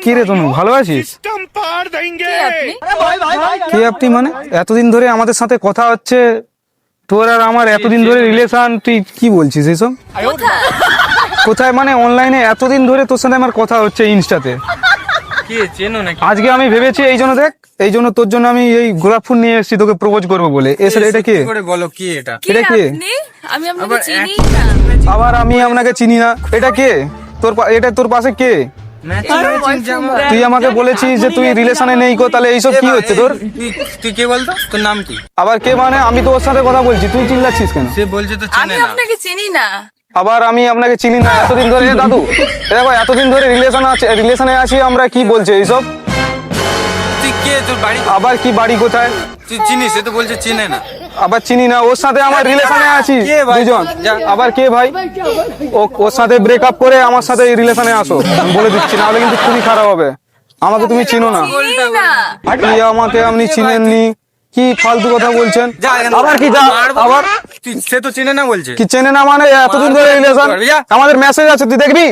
কি রে তনু, ভালো আছিস? কে আপনি মানে? এতদিন ধরে আমাদের সাথে কথা হচ্ছে, তোর আর আমার এতদিন ধরে রিলেশন, তুই কি বলছিস এইসব? কোথায় মানে? অনলাইনে এতদিন ধরে তোর সাথে আমার কথা হচ্ছে ইনস্টাতে। আজকে আমি ভেবেছি এই জন্য, দেখ এই জন্য তোর জন্য আমি এই গোলাপ ফুল নিয়ে এসেছি তোকে প্রপোজ করবো বলে। এটা কে? বলো কি এটা? এটা কে? আমি আপনাকে চিনি না। আবার আমি আপনাকে চিনি না? এটা কে? এটা তোর পাশে কে? তুই আমাকে বলেছিস যে তুই রিলেশনে নেই গো, তাহলে এইসব কি হচ্ছে তোর? তুই কে বলতো? তোর নাম কি? আবার কে মানে? আমি তো ওর সাথে কথা বলছি, তুই চিল্লাচ্ছিস কেন? সে বলছে তো আমি চেনে না। আপনাকে চিনি না। আবার আমি আপনাকে চিনি না? এতদিন ধরে দাদু দেখো, এতদিন ধরে রিলেশনে আছি আমরা, কি বলছে এইসব? তুই কে? তোর বাড়ি? আবার কি বাড়ি কোথায়? তুই চিনিস? সে তো বলছে চেনে না। আবার চিনি না? ওর সাথে আমার রিলেশনে আছি কে ভাই? দুজন। আবার কে ভাই? ওর সাথে ব্রেকআপ করে আমার সাথে এই রিলেশনে আসো, আমি বলে দিচ্ছি, না হলে কিন্তু খুবই খারাপ হবে। আমাকে তুমি চিনো না। চিনি না। কি আমাকে আপনি চিনেননি? কি ফালতু কথা বলছেন? যা এখান আবার থেকে। কি যা? মারবো। আবার সে তো চেনে না বলছে। কি চেনে না মানে? এতদিন ধরে রিলেশন, যা। আমাদের মেসেজ আছে, তুই দেখবি।